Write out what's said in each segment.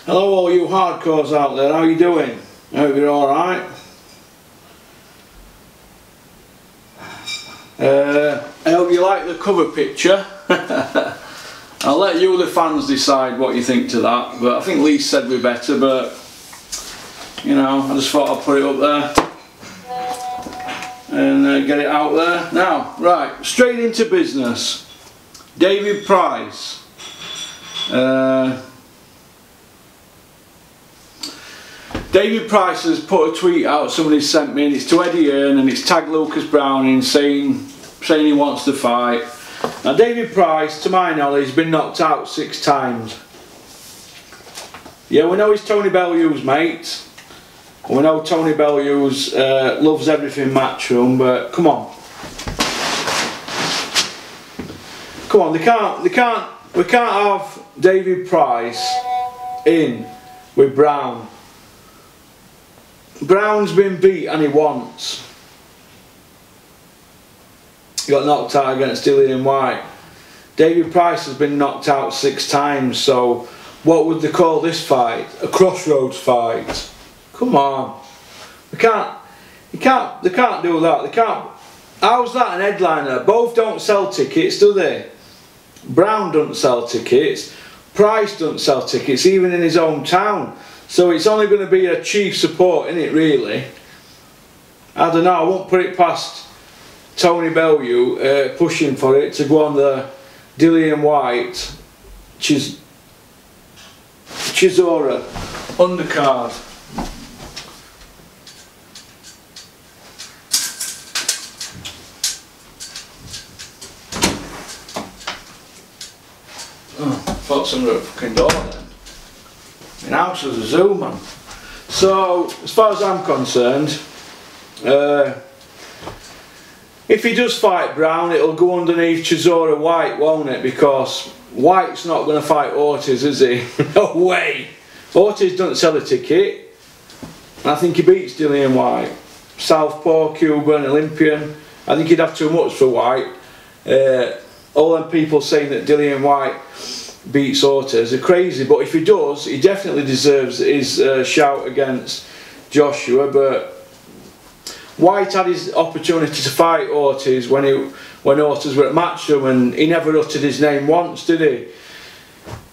Hello all you hardcores out there, how you doing? I hope you're alright. I hope you like the cover picture. I'll let you the fans decide what you think to that, but I think Lee said we're better, but you know, I just thought I'd put it up there and get it out there. Now, right, straight into business. David Price. David Price has put a tweet out, somebody sent me, and it's to Eddie Hearn, and it's tagged Lucas Browne in saying he wants to fight. Now David Price, to my knowledge, has been knocked out 6 times. Yeah, we know he's Tony Bellew's mate. We know Tony Bellew's loves everything matchroom, but come on. Come on, we can't have David Price in with Browne. Browne's been beat and he wants. He got knocked out against Dillian and Whyte. David Price has been knocked out 6 times, so what would they call this fight? A crossroads fight. Come on. They can't do that. They can't. How's that an headliner? Both don't sell tickets, do they? Browne doesn't sell tickets. Price doesn't sell tickets, even in his own town. So it's only going to be a chief support, isn't it, really? I don't know, I won't put it past Tony Bellew pushing for it to go on the Dillian Whyte Chisora undercard. Oh, I thought somebody at the fucking door then. My house was a zoo, man. So, as far as I'm concerned, if he does fight Browne, it'll go underneath Chisora Whyte, won't it? Because Whyte's not going to fight Ortiz, is he? No way! Ortiz doesn't sell a ticket. I think he beats Dillian Whyte. Southpaw, Cuban, Olympian. I think he'd have too much for Whyte. All them people saying that Dillian Whyte beats Ortiz are crazy, but if he does, he definitely deserves his shout against Joshua. But Whyte had his opportunity to fight Ortiz when Ortiz were at Matchroom, and he never uttered his name once, did he?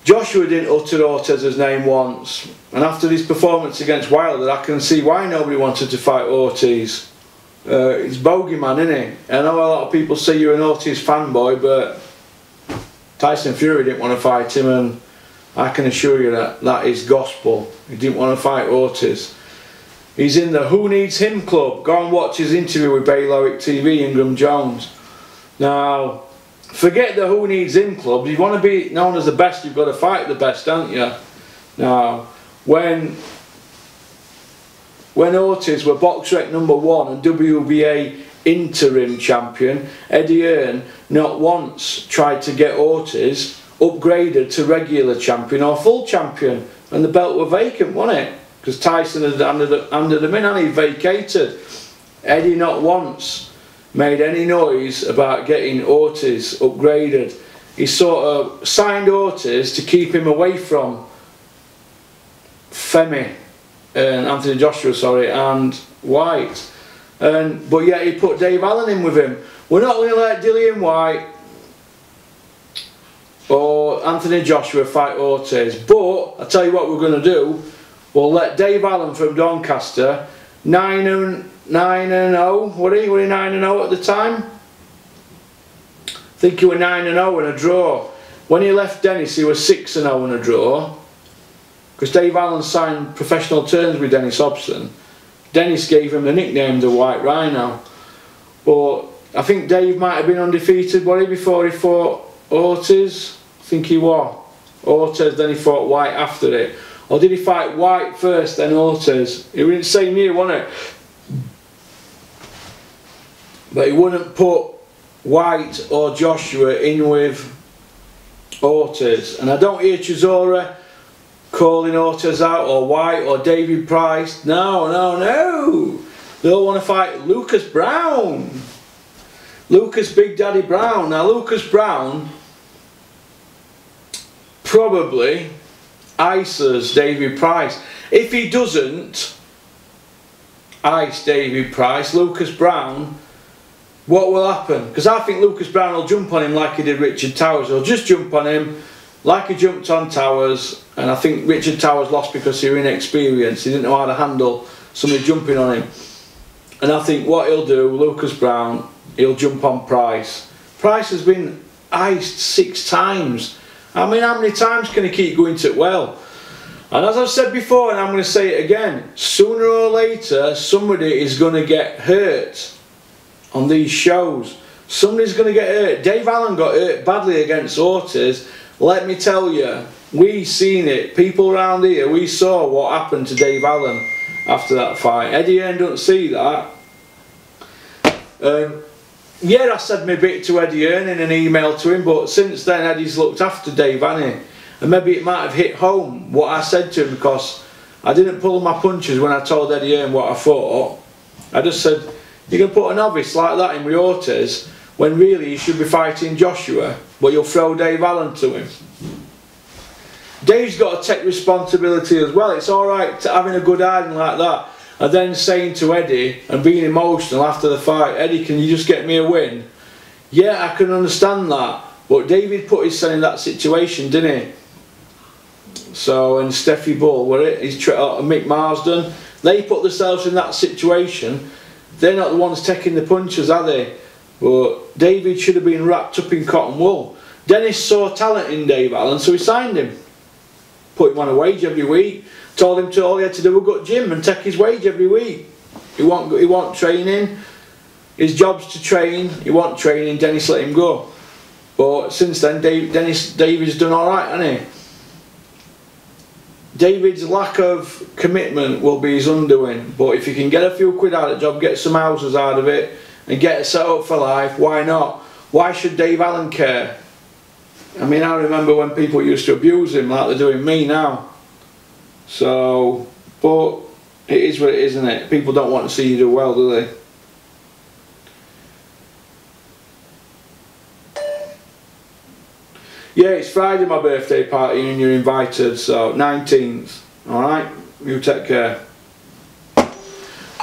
Joshua didn't utter Ortiz's name once, and after his performance against Wilder, I can see why nobody wanted to fight Ortiz. He's bogeyman, isn't he? I know a lot of people say you're an Ortiz fanboy, but Tyson Fury didn't want to fight him, and I can assure you that is gospel. He didn't want to fight Ortiz. He's in the Who Needs Him club. Go and watch his interview with Bellew TV, Ingram Jones. Now, forget the Who Needs Him club. If you want to be known as the best, you've got to fight the best, don't you? Now, when Ortiz were BoxRec #1 and WBA interim champion, Eddie Hearn not once tried to get Ortiz upgraded to regular champion or full champion, and the belt were vacant, wasn't it? Because Tyson had handed them in and he vacated. Eddie not once made any noise about getting Ortiz upgraded. He sort of signed Ortiz to keep him away from Anthony Joshua, sorry, and Whyte. But yet he put Dave Allen in with him. We're not going to let Dillian Whyte or Anthony Joshua fight Ortiz, but I'll tell you what we're going to do. We'll let Dave Allen from Doncaster, 9-0, were he 9-0 at the time? I think he was 9-0 and a draw. When he left Dennis, he was 6-0 and a draw, because Dave Allen signed professional terms with Dennis Hobson. Dennis gave him the nickname the White Rhino. But I think Dave might have been undefeated, was he, before he fought Ortiz? I think he was. Ortiz, then he fought Whyte after it. Or did he fight Whyte first, then Ortiz? It was in the same year, wasn't it? But he wouldn't put Whyte or Joshua in with Ortiz. And I don't hear Chisora calling Ortiz out, or Whyte, or David Price. No. They all want to fight Lucas Browne. Lucas Big Daddy Browne. Now Lucas Browne probably ices David Price. If he doesn't ice David Price, Lucas Browne, what will happen? Because I think Lucas Browne will jump on him like he did Richard Towers. He'll just jump on him like he jumped on Towers, and I think Richard Towers lost because he was inexperienced. He didn't know how to handle somebody jumping on him. And I think what he'll do, Lucas Browne, he'll jump on Price. Price has been iced 6 times. I mean, how many times can he keep going to well? And as I've said before, and I'm going to say it again, sooner or later somebody is going to get hurt on these shows. Somebody's going to get hurt. Dave Allen got hurt badly against Ortiz. Let me tell you, we seen it. People around here, we saw what happened to Dave Allen after that fight. Eddie Hearn don't see that. Yeah, I said my bit to Eddie Hearn in an email to him, but since then Eddie's looked after Dave, hasn't he? And maybe it might have hit home what I said to him, because I didn't pull my punches when I told Eddie Hearn what I thought. I just said, you can put a novice like that in with Ortiz when really you should be fighting Joshua, but you'll throw Dave Allen to him. Dave's got to take responsibility as well. It's alright having a good hiding like that and then saying to Eddie and being emotional after the fight, Eddie, can you just get me a win? Yeah, I can understand that, but David put himself in that situation, didn't he? So, and Steffi Bull, were it? Mick Marsden, they put themselves in that situation. They're not the ones taking the punches, are they? But David should have been wrapped up in cotton wool. Dennis saw talent in Dave Allen, so he signed him. Put him on a wage every week. Told him all he had to do was go to gym and take his wage every week. He want training. His job's to train. He want training. Dennis let him go. But since then, David's done all right, hasn't he? David's lack of commitment will be his undoing. But if you can get a few quid out of the job, get some houses out of it, and get it set up for life, why not? Why should Dave Allen care? I mean, I remember when people used to abuse him like they're doing me now. So, but it is what it is, isn't it? People don't want to see you do well, do they? Yeah, it's Friday, my birthday party, and you're invited, so 19th. Alright? You take care.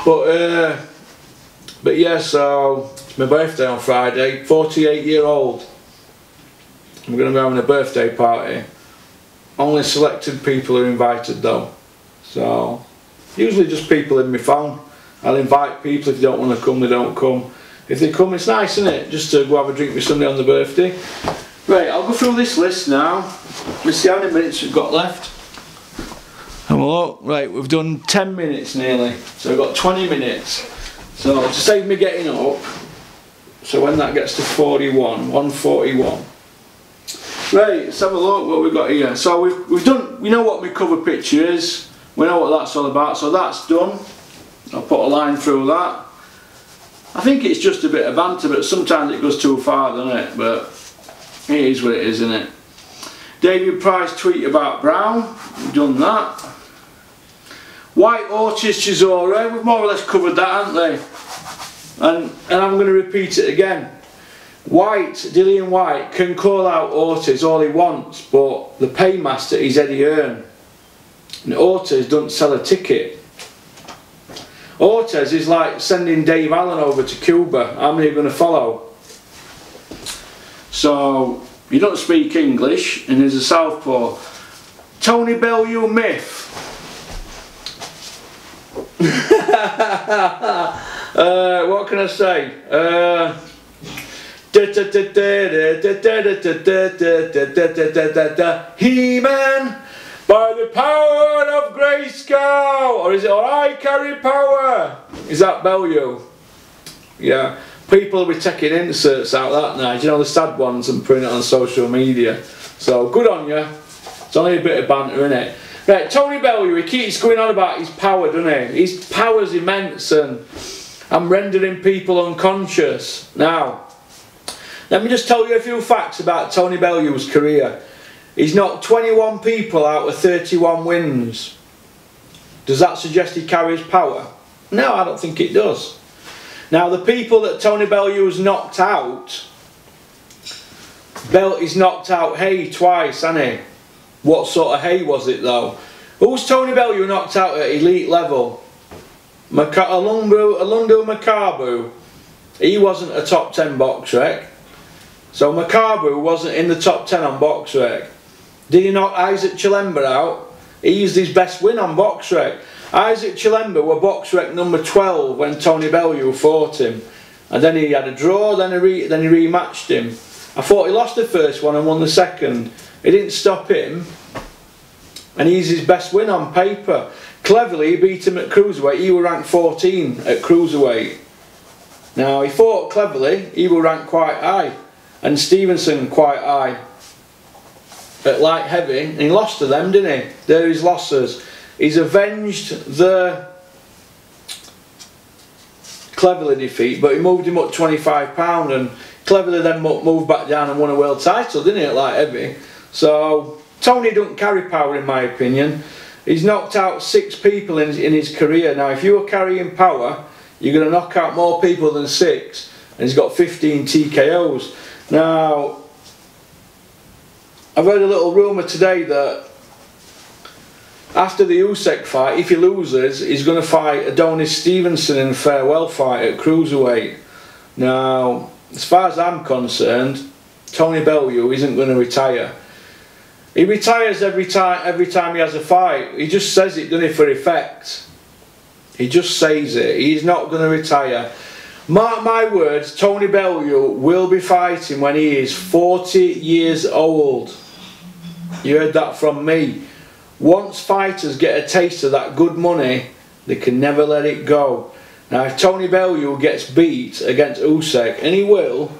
But yeah, so it's my birthday on Friday, 48-year-old. I'm going to be having a birthday party. Only selected people are invited though. So, usually just people in my phone. I'll invite people. If they don't want to come, they don't come. If they come, it's nice, isn't it? Just to go have a drink with somebody on the birthday. Right, I'll go through this list now. Let's see how many minutes we've got left. Have a look. Right, we've done 10 minutes nearly. So we've got 20 minutes. So to save me getting up, so when that gets to 141. Right, let's have a look what we've got here. So we've done, we know what my cover picture is. We know what that's all about, so that's done. I'll put a line through that. I think it's just a bit of banter, but sometimes it goes too far, doesn't it? But it is what it is, isn't it? David Price tweet about Browne. We've done that. Whyte, Ortiz, Chisora. We've more or less covered that, haven't we? And I'm going to repeat it again. Whyte, Dillian Whyte, can call out Ortiz all he wants, but the paymaster is Eddie Hearn. And Ortiz doesn't sell a ticket. Ortiz is like sending Dave Allen over to Cuba. How many are going to follow? So, you don't speak English, and he's a southpaw. Tony Bellew myth. What can I say? He-Man, by the power of Grayskull, or is it, or I carry power? Is that Bellew? Yeah. People will be taking inserts out that night, you know, the sad ones, and putting it on social media. So good on you. It's only a bit of banter, innit? Right, Tony Bellew, he keeps going on about his power, doesn't he? His power's immense, and I'm rendering people unconscious. Now, let me just tell you a few facts about Tony Bellew's career. He's knocked 21 people out of 31 wins. Does that suggest he carries power? No, I don't think it does. Now, the people that Tony Bellew's knocked out, he's knocked out Hay twice, hasn't he? What sort of hay was it though? Who's Tony Bellew knocked out at elite level? Alundu Makabu. He wasn't a top 10 box rec. So Makabu wasn't in the top 10 on box rec. Did he knock Isaac Chilemba out? He used his best win on box rec. Isaac Chilemba were box rec number 12 when Tony Bellew fought him. And then he had a draw, then he rematched him. I thought he lost the first one and won the second. It didn't stop him. And he's his best win on paper. Cleverly, he beat him at cruiserweight. He was ranked 14 at cruiserweight. Now, he fought cleverly. He was ranked quite high. And Stevenson quite high at light heavy. And he lost to them, didn't he? They're his losses. He's avenged the Cleverly defeat, but he moved him up £25, and Cleverly then moved back down and won a world title, didn't he, at light heavy? So Tony don't carry power, in my opinion. He's knocked out 6 people in his career. Now, if you were carrying power, you're going to knock out more people than 6, and he's got 15 TKOs. Now, I've heard a little rumour today that after the Usyk fight, if he loses, he's going to fight Adonis Stevenson in a farewell fight at cruiserweight. Now, as far as I'm concerned, Tony Bellew isn't going to retire. He retires every time he has a fight. He just says it, doesn't he, for effect. He just says it. He's not going to retire. Mark my words, Tony Bellew will be fighting when he is 40 years old. You heard that from me. Once fighters get a taste of that good money, they can never let it go. Now, if Tony Bellew gets beat against Usyk, and he will,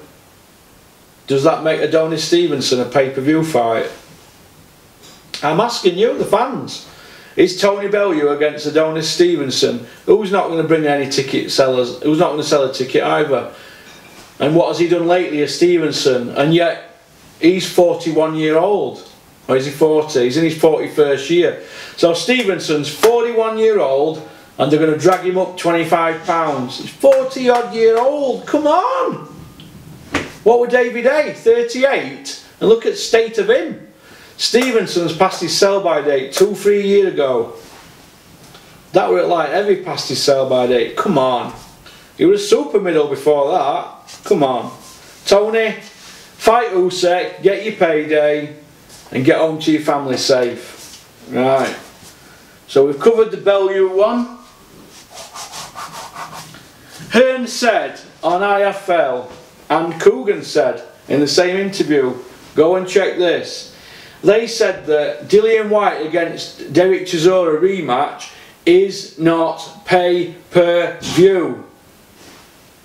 does that make Adonis Stevenson a pay-per-view fight? I'm asking you, the fans. Is Tony Bellew against Adonis Stevenson? Who's not going to bring any ticket sellers? Who's not going to sell a ticket either? And what has he done lately as Stevenson? And yet, he's 41 years old. Or is he 40? He's in his 41st year. So Stevenson's 41 years old, and they're going to drag him up £25. He's 40 odd year old. Come on! What were David A? 38? And look at the state of him. Stevenson's passed his sell-by date 2-3 years ago. That were at light heavy past his sell-by date. Come on. He was a super middle before that. Come on. Tony, fight Usyk, get your payday, and get home to your family safe. Right. So we've covered the Bellew one. Hearn said on IFL, and Coogan said in the same interview, go and check this. They said that Dillian Whyte against Derek Chisora rematch is not pay-per-view.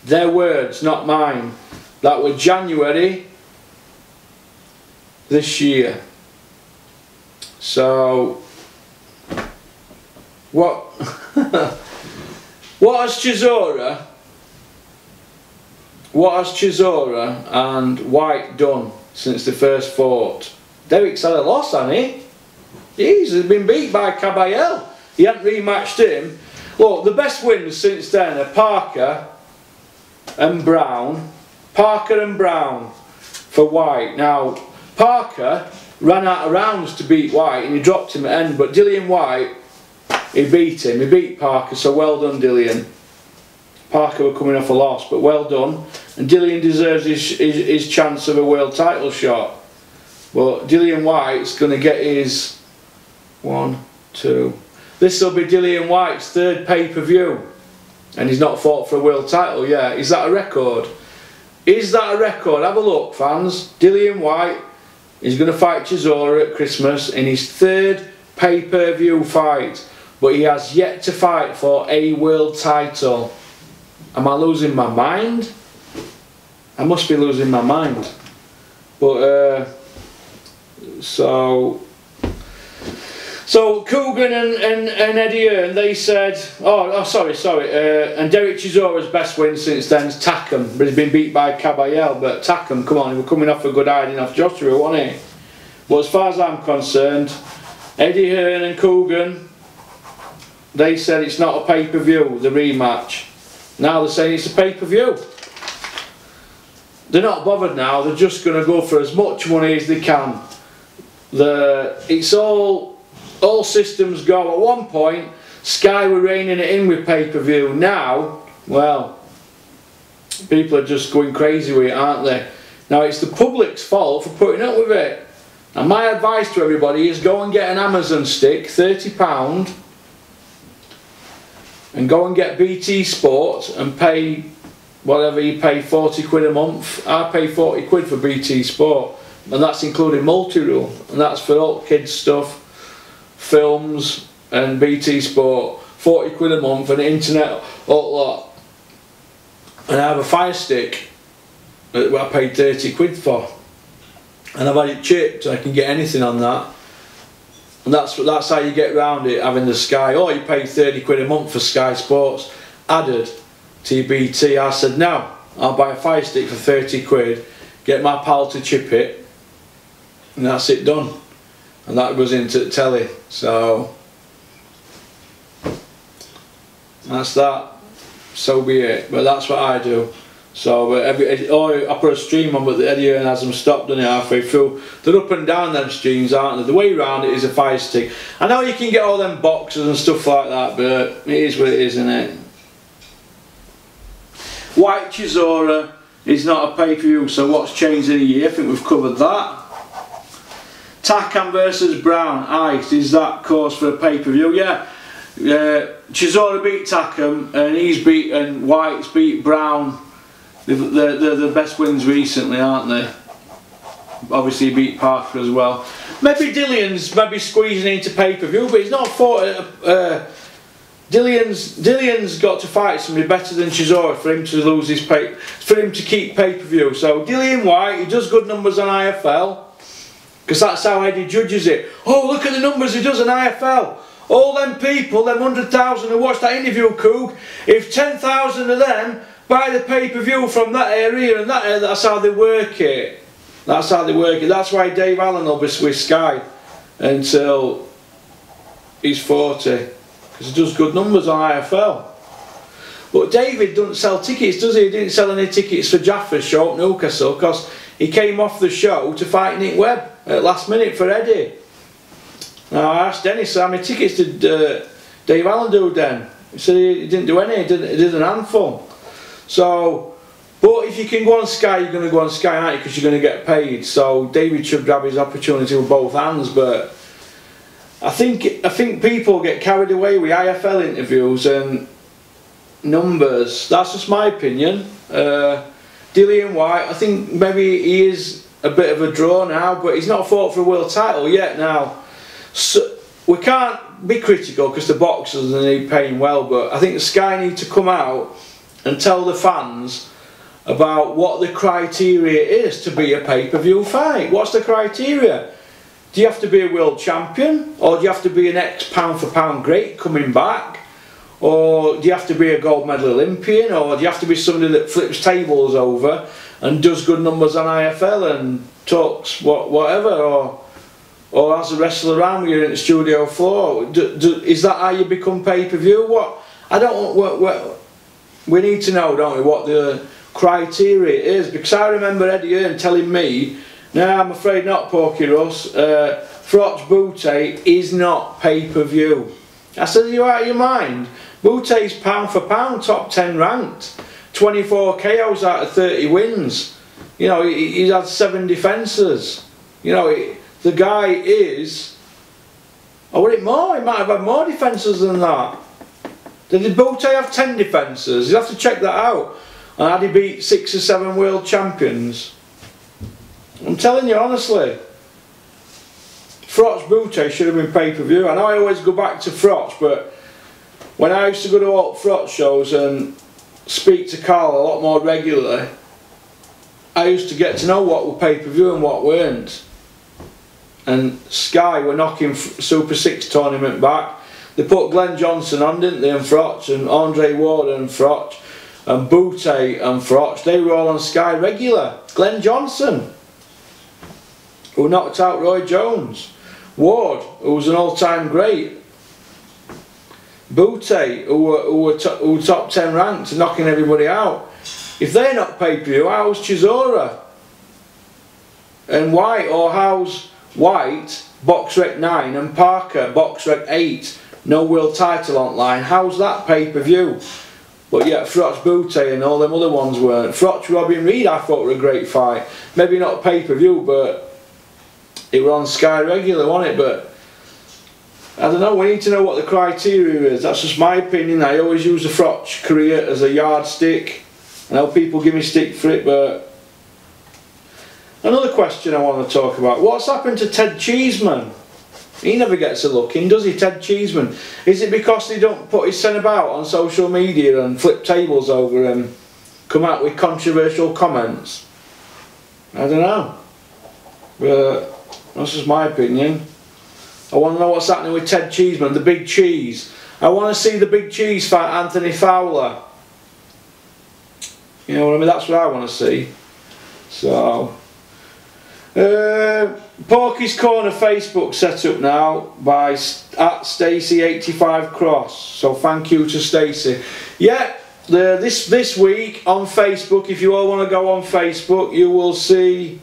Their words, not mine. That was January this year. So, what has Chisora and Whyte done since the first fought? Derek's had a loss, hasn't he? He's been beat by Caballel. He hadn't rematched him. Look, the best wins since then are Parker and Browne. Parker and Browne for Whyte. Now, Parker ran out of rounds to beat Whyte and he dropped him at end, but Dillian Whyte, he beat him. He beat Parker, so well done, Dillian. Parker were coming off a loss, but well done. And Dillian deserves his chance of a world title shot. But Dillian Whyte's going to get his 1, 2. This will be Dillian Whyte's 3rd pay-per-view. And he's not fought for a world title yet. Is that a record? Is that a record? Have a look, fans. Dillian Whyte is going to fight Chisora at Christmas in his 3rd pay-per-view fight. But he has yet to fight for a world title. Am I losing my mind? I must be losing my mind. But, So Coogan and Eddie Hearn, they said, and Derek Chisora's best win since then is Takam, but he's been beat by Caballel. But Takam, come on, he was coming off a good hiding off Joshua, wasn't he? But as far as I'm concerned, Eddie Hearn and Coogan, they said it's not a pay-per-view, the rematch. Now they're saying it's a pay-per-view. They're not bothered now, they're just going to go for as much money as they can. it's all systems go. At one point, Sky were reining it in with pay-per-view. Now, well, people are just going crazy with it, aren't they? Now it's the public's fault for putting up with it. And my advice to everybody is go and get an Amazon stick, £30, and go and get BT Sport and pay whatever you pay, 40 quid a month. I pay 40 quid for BT Sport, and that's including multi-rule, and that's for all kids stuff, films and BT Sport. 40 quid a month and internet, all lot. And I have a Fire Stick that I paid 30 quid for, and I've had it chipped. I can get anything on that, and that's how you get around it, having the Sky. Oh, you pay 30 quid a month for Sky Sports added to your BT. I said no, I'll buy a Fire Stick for 30 quid, get my pal to chip it, and that's it done. And that goes into the telly. So that's that. So be it. But that's what I do. So, but I put a stream on, but Eddie Hearn has them stopped, done it halfway through. They're up and down them streams, aren't they? The way around it is a Fire Stick. I know you can get all them boxes and stuff like that, but it is what it is, isn't it? Whyte Chisora is not a pay-per-view, so what's changed in a year? I think we've covered that. Takam versus Browne, Ice, is that course for a pay-per-view? Yeah. Chisora beat Takam, and Whyte's beat Browne. They're the best wins recently, aren't they? Obviously he beat Parker as well. Maybe Dillian's squeezing into pay-per-view, but he's not fought. Dillian's got to fight somebody better than Chisora for him to lose his for him to keep pay-per-view. So Dillian Whyte, he does good numbers on IFL, because that's how Eddie judges it. Oh, look at the numbers he does on IFL. All them people, them 100,000 who watched that interview, Coog, if 10,000 of them buy the pay-per-view from that area and that area, that's how they work it. That's how they work it. That's why Dave Allen will be with Sky until he's 40, because he does good numbers on IFL. But David doesn't sell tickets, does he? He didn't sell any tickets for Jaffa's show at Newcastle, because he came off the show to fight Nick Webb at last minute for Eddie. Now I asked Dennis how many tickets did Dave Allen do then? He said he didn't do any, he did an handful. So, but if you can go on Sky, you're going to go on Sky, aren't you? Because you're going to get paid. So David should grab his opportunity with both hands. But I think people get carried away with IFL interviews and numbers. That's just my opinion. Dillian Whyte, I think maybe he is a bit of a draw now, but he's not fought for a world title yet now. So we can't be critical because the boxers need paying well, but I think the Sky need to come out and tell the fans about what the criteria is to be a pay-per-view fight. What's the criteria? Do you have to be a world champion, or do you have to be an ex-pound-for-pound great coming back, or do you have to be a gold medal Olympian, or do you have to be somebody that flips tables over and does good numbers on IFL and talks whatever, or as a wrestler around when you're in the studio floor? Is that how you become pay-per-view? What? I don't. We need to know, don't we, what the criteria is, because I remember Eddie Hearn telling me, no, I'm afraid not, Porky Russ, Frotch Buttie is not pay-per-view. I said, are you out of your mind? Buttie's pound for pound, top 10 ranked, 24 KOs out of 30 wins. You know, he's had 7 defences. You know, the guy is, or was it more? He might have had more defences than that. Did Buttie have 10 defences? You have to check that out. And had he beat 6 or 7 world champions? I'm telling you honestly, Frotch Buttie should have been pay-per-view. I know I always go back to Frotch, but when I used to go to all Frotch shows and speak to Carl a lot more regularly, I used to get to know what were pay-per-view and what weren't. And Sky were knocking Super 6 tournament back. They put Glenn Johnson on, didn't they, and Frotch, and Andre Ward and Frotch, and Buttie and Frotch. They were all on Sky regular. Glenn Johnson, who knocked out Roy Jones. Ward, who was an all-time great. Buttie, who were top 10 ranked, knocking everybody out. If they're not pay-per-view, how's Chisora? And Whyte, or how's Whyte, box rec 9, and Parker, box rec 8. No world title online. How's that pay-per-view? But yet Frotch Buttie and all them other ones weren't. Frotch Robin Reed I thought were a great fight. Maybe not pay-per-view, but it were on Sky regular, wasn't it? But I don't know, we need to know what the criteria is. That's just my opinion. I always use the Frotch career as a yardstick. I know people give me stick for it, but another question I want to talk about. What's happened to Ted Cheeseman? He never gets a look in, does he, Ted Cheeseman? Is it because they don't put his son about on social media and flip tables over him, come out with controversial comments? I don't know. But that's just my opinion. I want to know what's happening with Ted Cheeseman, the Big Cheese. I want to see the Big Cheese fight Anthony Fowler. You know what I mean? That's what I want to see. So Porky's Corner Facebook set up now by @Stacey85Cross. So thank you to Stacey. Yeah, this week on Facebook, if you all want to go on Facebook, you will see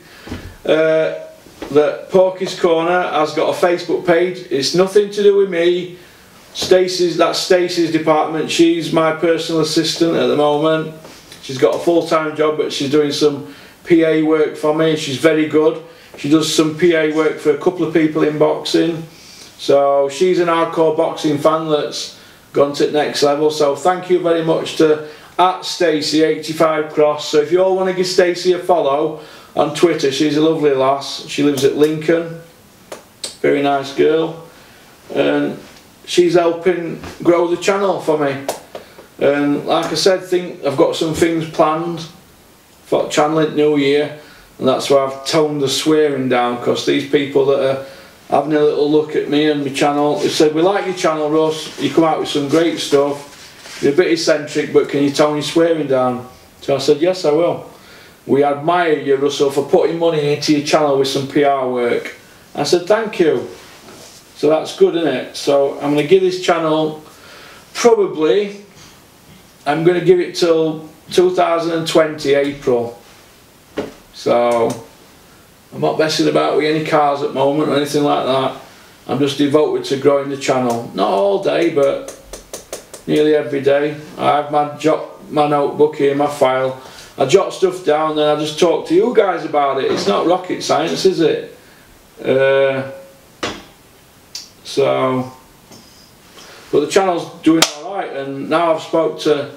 that Porky's Corner has got a Facebook page. It's nothing to do with me. That's Stacey's department. She's my personal assistant at the moment. She's got a full-time job, but she's doing some PA work for me. She's very good. She does some PA work for a couple of people in boxing. So she's an hardcore boxing fan that's gone to the next level. So thank you very much to @Stacey85Cross. So if you all want to give Stacey a follow on Twitter, she's a lovely lass. She lives at Lincoln. Very nice girl. And she's helping grow the channel for me. And like I said, I've got some things planned for Channel New Year, and that's why I've toned the swearing down, because these people that are having a little look at me and my channel, they said, "We like your channel, Russ, you come out with some great stuff, you're a bit eccentric, but can you tone your swearing down?" So I said, yes I will. "We admire you, Russell, for putting money into your channel with some PR work." I said, thank you. So that's good, isn't it? So I'm going to give this channel, probably, I'm going to give it till 2020 April. So I'm not messing about with any cars at the moment or anything like that. I'm just devoted to growing the channel. Not all day, but nearly every day. I have my notebook here, my file. I jot stuff down, then I just talk to you guys about it. It's not rocket science, is it? But the channel's doing alright, and now I've spoke to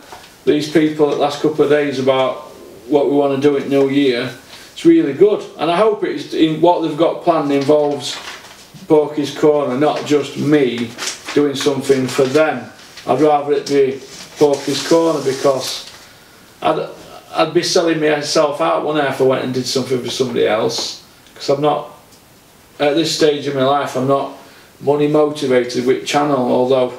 these people the last couple of days about what we want to do at New Year. It's really good, and I hope what they've got planned involves Porky's Corner, not just me doing something for them. I'd rather it be Porky's Corner, because I'd be selling myself out, wouldn't I, if I went and did something for somebody else. Because I'm not, at this stage of my life, I'm not money motivated with channel, although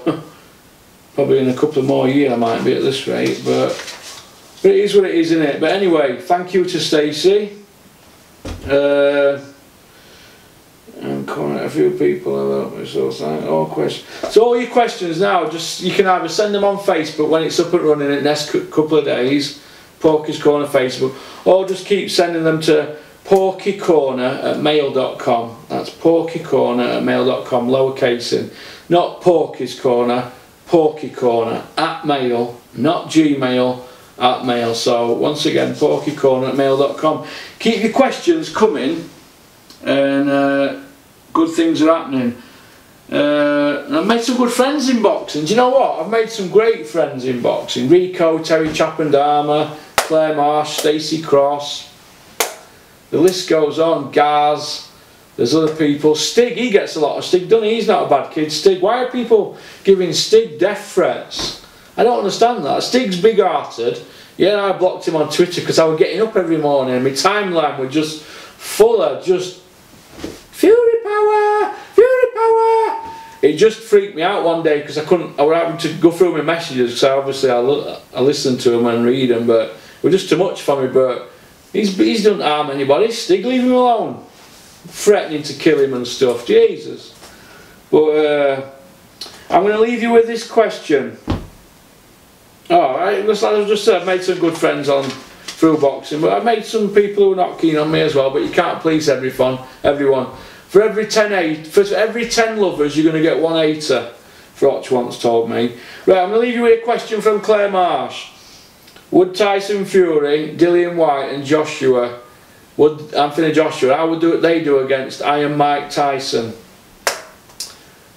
probably in a couple of more years I might be at this rate, but it is what it is, isn't it? But anyway, thank you to Stacey. I'm calling a few people. All questions. So all your questions now, you can either send them on Facebook when it's up and running in the next couple of days, Porky's Corner Facebook, or just keep sending them to porkycorner@mail.com. That's porkycorner@mail.com, lowercase in. Not Porky's Corner, Porky Corner @mail, not Gmail, @mail. So once again, porkycorner@mail.com. Keep your questions coming, and good things are happening. And I've made some good friends in boxing. Do you know what? I've made some great friends in boxing. Rico, Terry Chappendama, Claire Marsh, Stacey Cross. The list goes on. Gaz. There's other people. Stig, he gets a lot of stick, doesn't he? He's not a bad kid. Stig, why are people giving Stig death threats? I don't understand that. Stig's big-hearted. Yeah, I blocked him on Twitter because I was getting up every morning and my timeline was just full of just Fury power! Fury power! It just freaked me out one day because I was having to go through my messages, so obviously I listen to them and read them, but it was just too much for me. But he's doesn't harm anybody. Stig, leave him alone. Threatening to kill him and stuff. Jesus. But I'm going to leave you with this question. Alright, as I just said, I've made some good friends through boxing, but I've made some people who are not keen on me as well, but you can't please everyone. For every 10 lovers, you're going to get 1 hater. Frotch once told me. Right, I'm going to leave you with a question from Claire Marsh. Would Tyson Fury, Dillian Whyte and Joshua, would Anthony Joshua, how would they do against Iron Mike Tyson?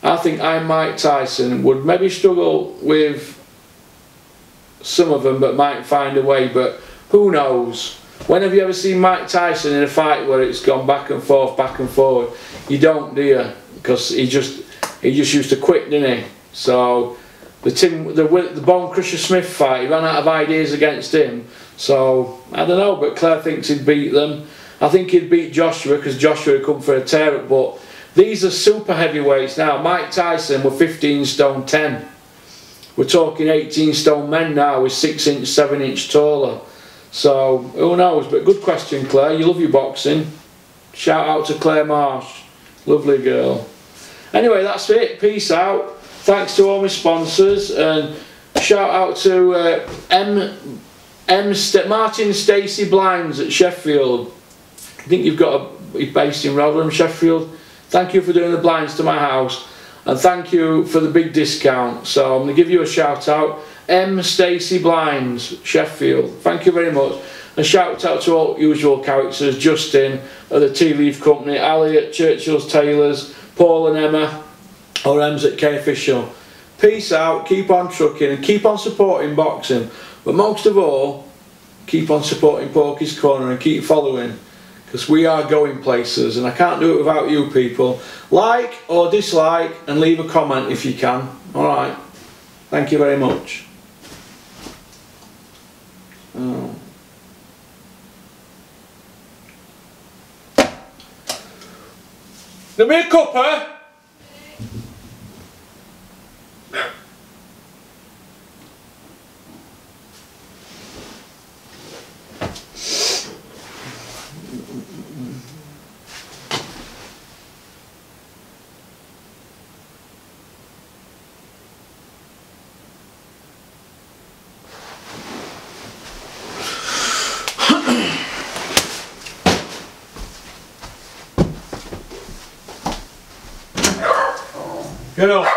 I think Iron Mike Tyson would maybe struggle with some of them, but might find a way, but who knows? When have you ever seen Mike Tyson in a fight where it's gone back and forward? You don't, do you? Because he just used to quit, didn't he? So the Bone Crusher Smith fight, he ran out of ideas against him. So I don't know, but Claire thinks he'd beat them. I think he'd beat Joshua because Joshua would come for a tear up. But these are super heavyweights now. Mike Tyson were 15 stone 10. We're talking 18 stone men now with 6 inch, 7 inch taller. So who knows? But good question, Claire. You love your boxing. Shout out to Claire Marsh, lovely girl. Anyway, that's it. Peace out. Thanks to all my sponsors, and shout out to Martin Stacey Blinds at Sheffield. I think you're based in Rotherham, Sheffield. Thank you for doing the blinds to my house, and thank you for the big discount. So I'm going to give you a shout out. Stacey Blinds, Sheffield. Thank you very much. And shout out to all usual characters: Justin at the Tea Leaf Company, Ali at Churchill's Tailors, Paul and Emma, or Ems at K Official. Peace out, keep on trucking and keep on supporting boxing, but most of all, keep on supporting Porky's Corner and keep following, because we are going places and I can't do it without you people. Like or dislike and leave a comment if you can. Alright, thank you very much. Oh. Give me a cuppa. Get up.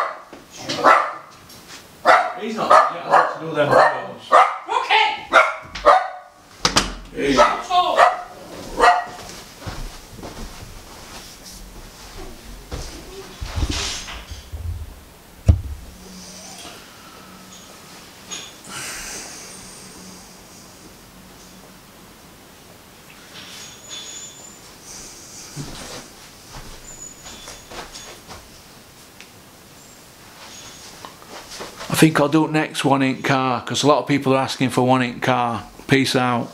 He's not yet to do them videos. Okay. Hey. I think I'll do it next 1 inch car, because a lot of people are asking for 1 inch car. Peace out.